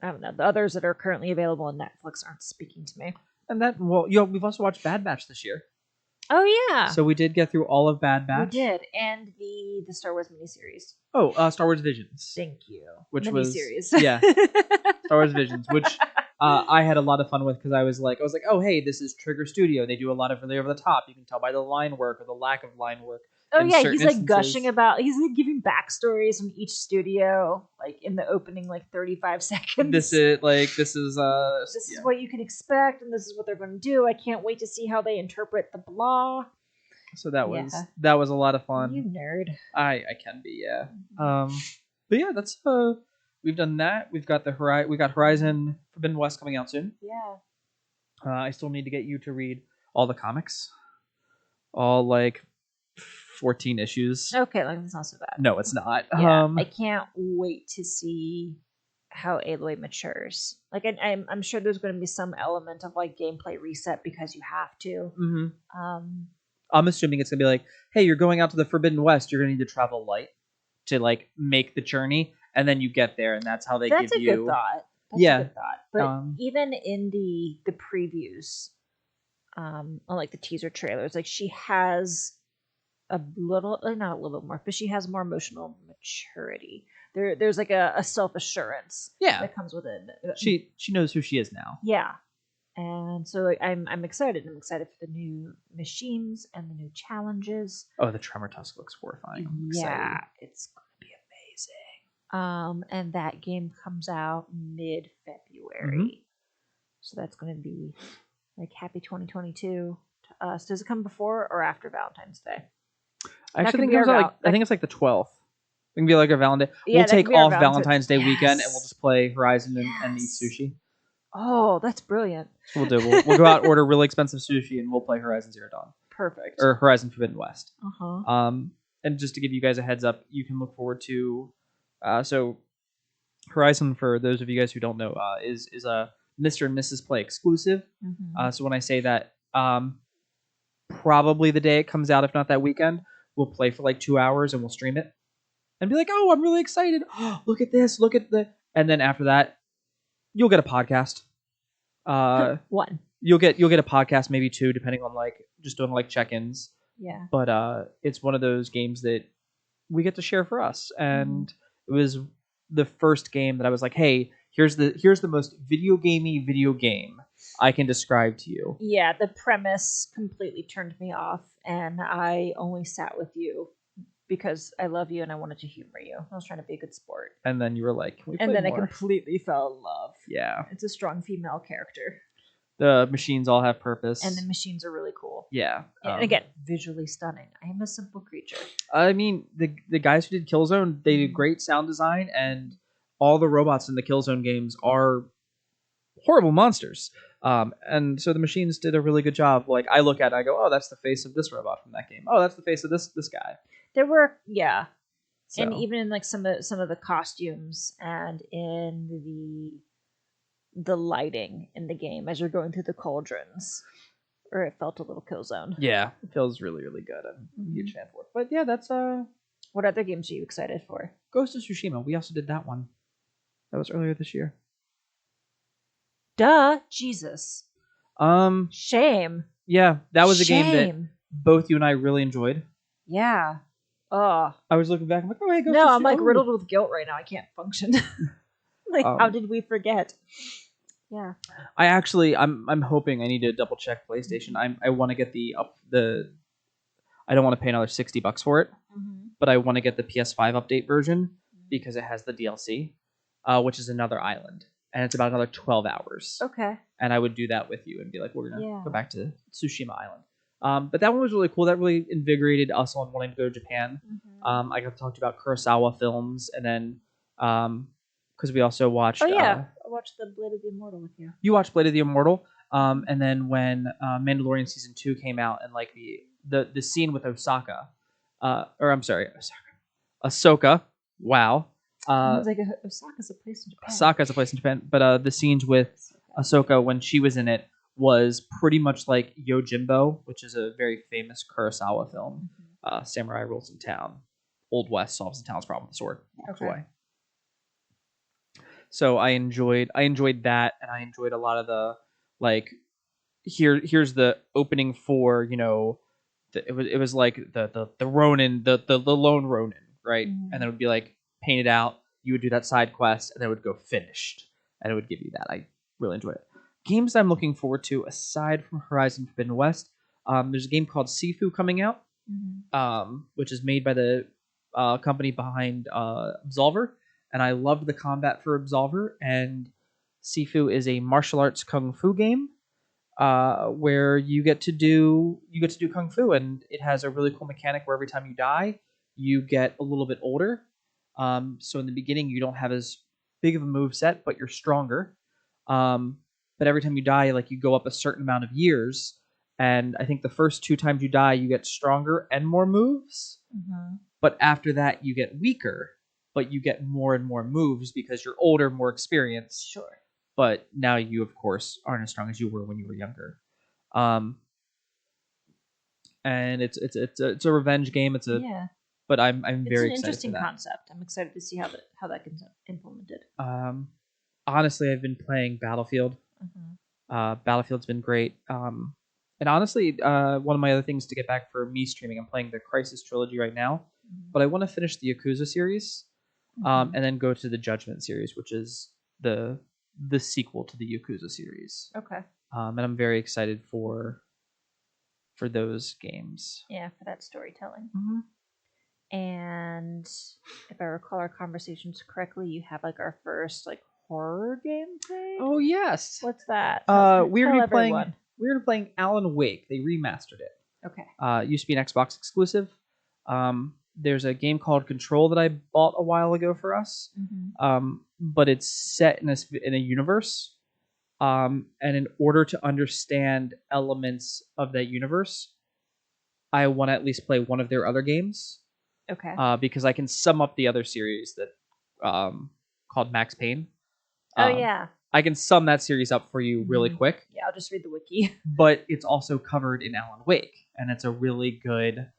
I don't know. The others that are currently available on Netflix aren't speaking to me. And we've also watched Bad Batch this year. Oh yeah, So we did get through all of Bad Batch. we did, and the Star Wars miniseries. Oh, Star Wars Visions. Thank you. Which miniseries. was yeah, Star Wars Visions, which I had a lot of fun with because I was like, oh hey, this is Trigger Studio. They do a lot of really over the top. You can tell by the line work or the lack of line work. Oh yeah, he's like gushing about. He's like giving backstories from each studio, like in the opening, like 35 seconds. This is what you can expect, and this is what they're going to do. I can't wait to see how they interpret the blah. So that was a lot of fun. You nerd. I can be, yeah. But yeah, that's we've done that. We got Horizon Forbidden West coming out soon. Yeah. I still need to get you to read all the comics, all like 14 issues. Okay, like that's not so bad. No, it's not. Yeah, I can't wait to see how Aloy matures. Like I'm sure there's going to be some element of like gameplay reset because you have to. Mm-hmm. I'm assuming it's gonna be like, hey, you're going out to the Forbidden West. You're gonna need to travel light to like make the journey, and then you get there, and that's how they give you. That's a good thought. That's a good thought. But even in the previews, on like the teaser trailers, like she has a little, not a little bit more, but she has more emotional maturity. There's like a self assurance. Yeah. That comes with it. She knows who she is now. Yeah. And so like, I'm excited. I'm excited for the new machines and the new challenges. Oh, the Tremor Tusk looks horrifying. Yeah, it's gonna be amazing. And that game comes out mid-February. Mm-hmm. So that's gonna be like happy 2022 to us. Does it come before or after Valentine's Day? I actually think I think it's like the 12th. It can be like a Valentine. Yeah, we'll take off Valentine's Day weekend and we'll just play Horizon and eat sushi. Oh, that's brilliant. We'll do. We'll go out, order really expensive sushi, and we'll play Horizon Zero Dawn. Perfect. Or Horizon Forbidden West. Uh-huh. And just to give you guys a heads up, you can look forward to. So, Horizon, for those of you guys who don't know, is a Mr. and Mrs. Play exclusive. Mm-hmm. So when I say that, probably the day it comes out, if not that weekend, we'll play for like 2 hours and we'll stream it, and be like, "Oh, I'm really excited! Look at this! Look at the!" And then after that, you'll get a podcast. One. You'll get a podcast, maybe 2, depending on like just doing like check-ins. Yeah. But it's one of those games that we get to share for us, and it was the first game that I was like, hey, here's the most video game I can describe to you. Yeah, the premise completely turned me off, and I only sat with you because I love you and I wanted to humor you. I was trying to be a good sport. And then you were like, can we play and then more? I completely fell in love. Yeah. It's a strong female character. The machines all have purpose. And the machines are really cool. Yeah. And again, visually stunning. I am a simple creature. I mean, the guys who did Killzone, they did great sound design, and all the robots in the Killzone games are horrible monsters. And so the machines did a really good job. Like, I look at it, I go, oh, that's the face of this robot from that game. Oh, that's the face of this guy. There were, yeah. So. And even in like some of the costumes and in the lighting in the game as you're going through the cauldrons, or it felt a little Killzone. Yeah, it feels really, really good. I'm a huge fan for it. But yeah, that's What other games are you excited for? Ghost of Tsushima. We also did that one. That was earlier this year. Duh, Jesus. Shame. Yeah, that was a game that both you and I really enjoyed. Yeah. Oh. I was looking back. I'm like, oh, hey, Ghost No, of I'm like Tsushima. riddled with guilt right now. I can't function. Like, how did we forget? Yeah. I'm hoping I need to double check PlayStation. I want to get the. I don't want to pay another $60 for it, but I want to get the PS5 update version because it has the DLC, which is another island, and it's about another 12 hours. Okay. And I would do that with you and be like, we're gonna Yeah. go back to Tsushima Island. But that one was really cool. That really invigorated us on wanting to go to Japan. I got to talk about Kurosawa films, and then because we also watched. Oh yeah, I watched the Blade of the Immortal with you. You watched Blade of the Immortal, and then when Mandalorian season 2 came out, and like the scene with Osaka, or I'm sorry, Ahsoka. Wow. I was like, Osaka's a place in Japan. Osaka's a place in Japan, but the scenes with Ahsoka when she was in it was pretty much like Yojimbo, which is a very famous Kurosawa film. Samurai rules in town. Old West solves the town's problem with the sword. Walks away. So I enjoyed that, and I enjoyed a lot of the like. Here's the opening for it was like the Ronin, the lone Ronin, right? And then it would be like painted out. You would do that side quest, and then it would go finished, and it would give you that. I really enjoyed it. Games I'm looking forward to aside from Horizon Forbidden West, there's a game called Sifu coming out, which is made by the company behind Absolver, and I loved the combat for Absolver. And Sifu is a martial arts kung fu game where you get to do kung fu, and it has a really cool mechanic where every time you die, you get a little bit older. So in the beginning, you don't have as big of a move set, but you're stronger. But every time you die, like you go up a certain amount of years, and I think the first 2 times you die, you get stronger and more moves. But after that, you get weaker, but you get more and more moves because you're older, more experienced. Sure. But now you, of course, aren't as strong as you were when you were younger. And it's a revenge game. But I'm very excited for that. It's an interesting concept. I'm excited to see how that gets implemented. Honestly, I've been playing Battlefield. Battlefield's been great. And honestly, one of my other things to get back for me streaming, I'm playing the Crisis trilogy right now, but I want to finish the Yakuza series, and then go to the Judgment series, which is the sequel to the Yakuza series. Okay. And I'm very excited for those games. Yeah, for that storytelling. And if I recall our conversations correctly, you have like our first like horror game thing. Oh yes. What's that? We're gonna be playing Alan Wake. They remastered it. Okay. Used to be an Xbox exclusive. There's a game called Control that I bought a while ago for us. But it's set in a universe. And in order to understand elements of that universe, I want to at least play one of their other games. Okay. Because I can sum up the other series that called Max Payne. Oh yeah. I can sum that series up for you really quick. Yeah, I'll just read the wiki. But it's also covered in Alan Wake, and it's a really good.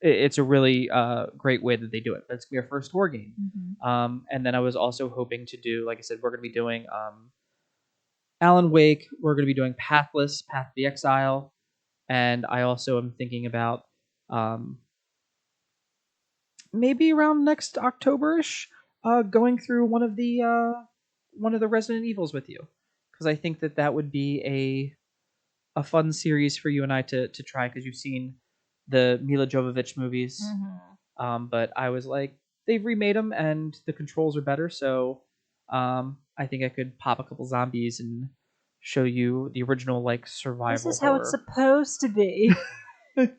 It's a really great way that they do it. That's gonna be our first horror game. And then I was also hoping to do, like I said, we're gonna be doing Alan Wake. We're gonna be doing Pathless, Path of the Exile, and I also am thinking about maybe around next October-ish, going through one of the Resident Evils with you, because I think that would be a fun series for you and I to try, because you've seen the Mila Jovovich movies. But I was like, they've remade them and the controls are better, so I think I could pop a couple zombies and show you the original like survival. This is how it's supposed to be. Let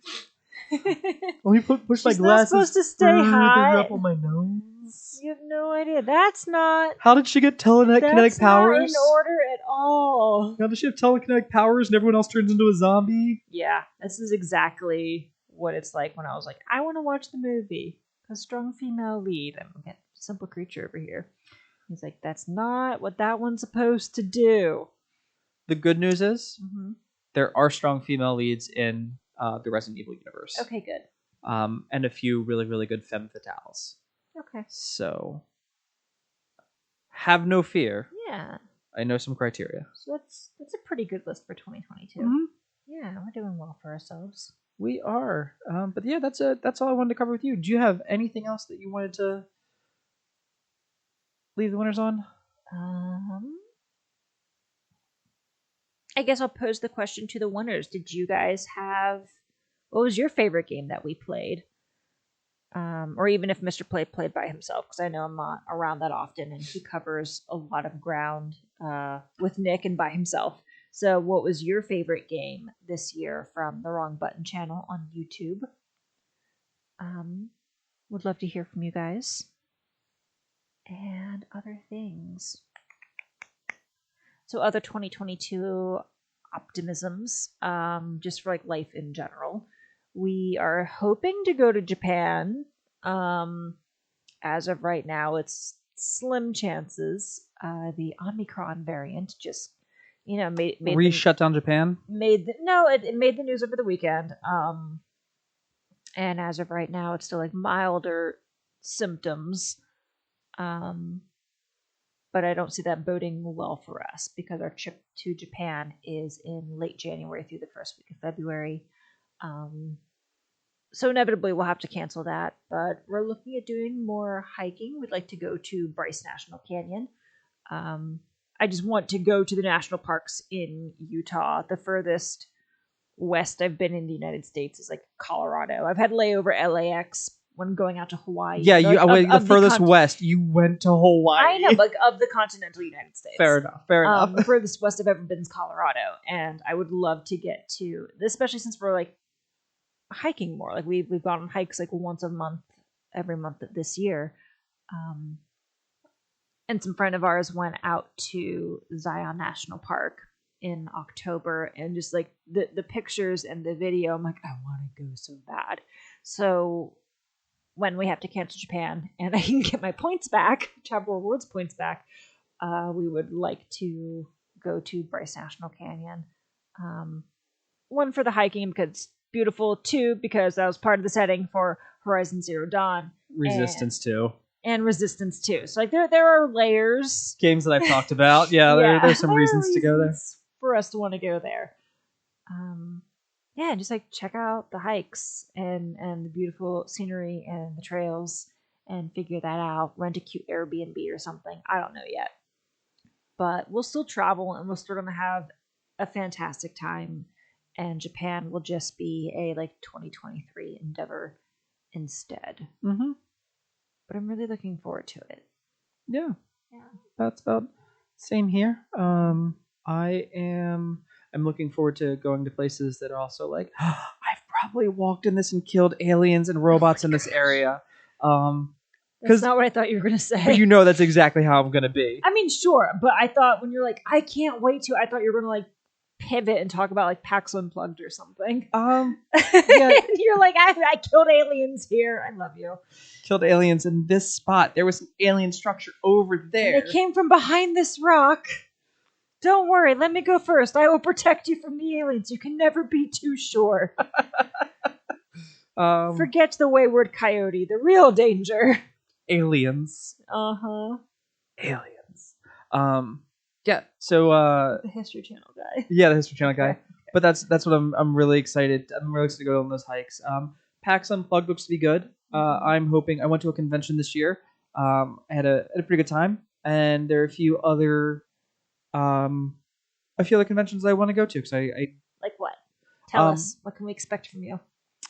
me push my glasses. She's not supposed to stay high. Up on my nose. You have no idea. That's not. How did she get telekinetic powers? Not in order at all. How does she have telekinetic powers and everyone else turns into a zombie? Yeah, this is exactly what it's like when I was like, I want to watch the movie. A strong female lead. I'm a simple creature over here. He's like, that's not what that one's supposed to do. The good news is there are strong female leads in the Resident Evil universe. Okay, good. And a few really, really good femme fatales. Okay. So have no fear. Yeah. I know some criteria. So that's a pretty good list for 2022. Yeah, we're doing well for ourselves. We are. But yeah, that's all I wanted to cover with you. Do you have anything else that you wanted to leave the winners on? I guess I'll pose the question to the winners. Did you guys have... What was your favorite game that we played? Or even if Mr. Play played by himself, because I know I'm not around that often, and he covers a lot of ground with Nick and by himself. So what was your favorite game this year from the Wrong Button channel on YouTube? Would love to hear from you guys. And other things. So other 2022 optimisms, just for like life in general. We are hoping to go to Japan. As of right now, it's slim chances. The Omicron variant just, made Shut down Japan? It made the news over the weekend. And as of right now, it's still like milder symptoms. But I don't see that boding well for us because our trip to Japan is in late January through the first week of February. So inevitably we'll have to cancel that, but we're looking at doing more hiking. We'd like to go to Bryce National Canyon. I just want to go to the national parks in Utah. The furthest west I've been in the United States is like Colorado. I've had layover LAX when going out to Hawaii. Yeah, the furthest west. You went to Hawaii. I know, like of the continental United States. Fair enough. The furthest west I've ever been is Colorado, and I would love to get to, especially since we're like hiking more. Like we've gone on hikes like once a month, every month this year. And some friend of ours went out to Zion National Park in October, and just like the pictures and the video, I'm like, I want to go so bad. So when we have to cancel Japan and I can get my points back, travel rewards points back, we would like to go to Bryce National Canyon. One, for the hiking because it's beautiful. Two, because that was part of the setting for Horizon Zero Dawn. Resistance 2. And Resistance 2. So like there are layers. Games that I've talked about. Yeah, there's some reasons to go there. For us to want to go there. Just like check out the hikes and the beautiful scenery and the trails and figure that out. Rent a cute Airbnb or something. I don't know yet. But we'll still travel and we're still going to have a fantastic time. And Japan will just be a like 2023 endeavor instead. Mm-hmm. But I'm really looking forward to it. Yeah. That's about same here. I'm looking forward to going to places that are also like, I've probably walked in this and killed aliens and robots in this area. That's not what I thought you were going to say. But that's exactly how I'm going to be. I mean, sure. But I thought when you're like, I can't wait to, I thought you were going to like pivot and talk about like PAX Unplugged or something. Yeah. You're like, I killed aliens here. I love you. Killed aliens in this spot. There was an alien structure over there. And they came from behind this rock. Don't worry, let me go first. I will protect you from the aliens. You can never be too sure. Forget the wayward coyote. The real danger. Aliens. Uh-huh. Aliens. Yeah. So the History Channel guy. Yeah, the History Channel guy. Okay. But that's what I'm really excited. I'm really excited to go on those hikes. PAX Unplugged looks to be good. I'm hoping. I went to a convention this year. I had a pretty good time, and there are a few other conventions I want to go to because I like what? Tell us. What can we expect from you?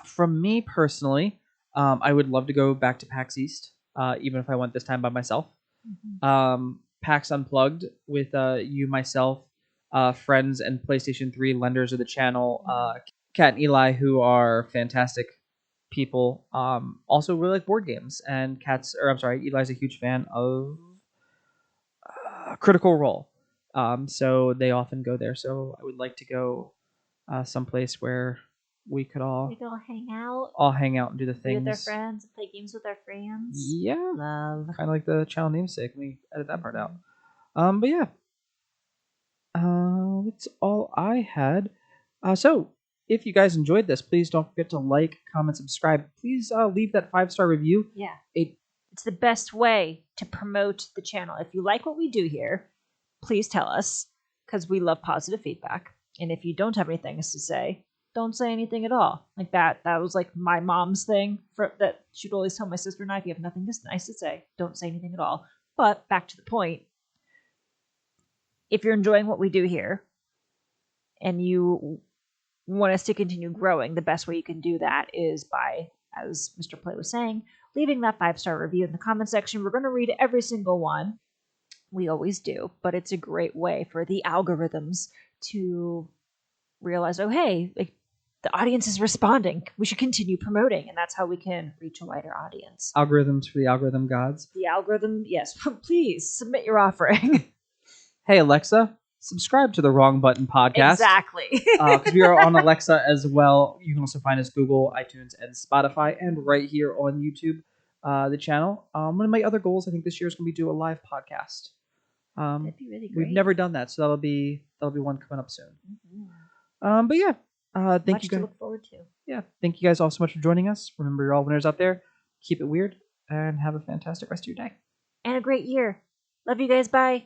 From me personally, I would love to go back to PAX East, even if I went this time by myself. Mm-hmm. PAX Unplugged with you, myself, friends, and PlayStation 3 lenders of the channel, Kat and Eli, who are fantastic people. Also really like board games, and Eli's a huge fan of Critical Role. So they often go there. So I would like to go someplace where we could all hang out. All hang out and do the things. With our friends, play games with our friends. Yeah. Love. Kind of like the channel namesake. Let me edit that part out. But yeah. That's all I had. So if you guys enjoyed this, please don't forget to like, comment, subscribe. Please leave that 5-star review. Yeah. It's the best way to promote the channel. If you like what we do here, please tell us, because we love positive feedback. And if you don't have anything to say, don't say anything at all. Like that was like my mom's thing that she'd always tell my sister and I, if you have nothing nice to say, don't say anything at all. But back to the point, if you're enjoying what we do here and you want us to continue growing, the best way you can do that is by, as Mr. Play was saying, leaving that 5-star review in the comment section. We're going to read every single one. We always do, but it's a great way for the algorithms to realize, oh, hey, like, the audience is responding. We should continue promoting, and that's how we can reach a wider audience. Algorithms for the algorithm gods. The algorithm, yes. Please submit your offering. Hey, Alexa, subscribe to the Wrong Button podcast. Exactly. Because we are on Alexa as well. You can also find us Google, iTunes, and Spotify, and right here on YouTube, the channel. One of my other goals, I think, this year is going to be do a live podcast. That'd be really great. We've never done that, so that'll be one coming up soon. Mm-hmm. But yeah, thank Much you guys. to look forward to. Yeah, thank you guys all so much for joining us. Remember, you're all winners out there. Keep it weird, and have a fantastic rest of your day. And a great year. Love you guys. Bye.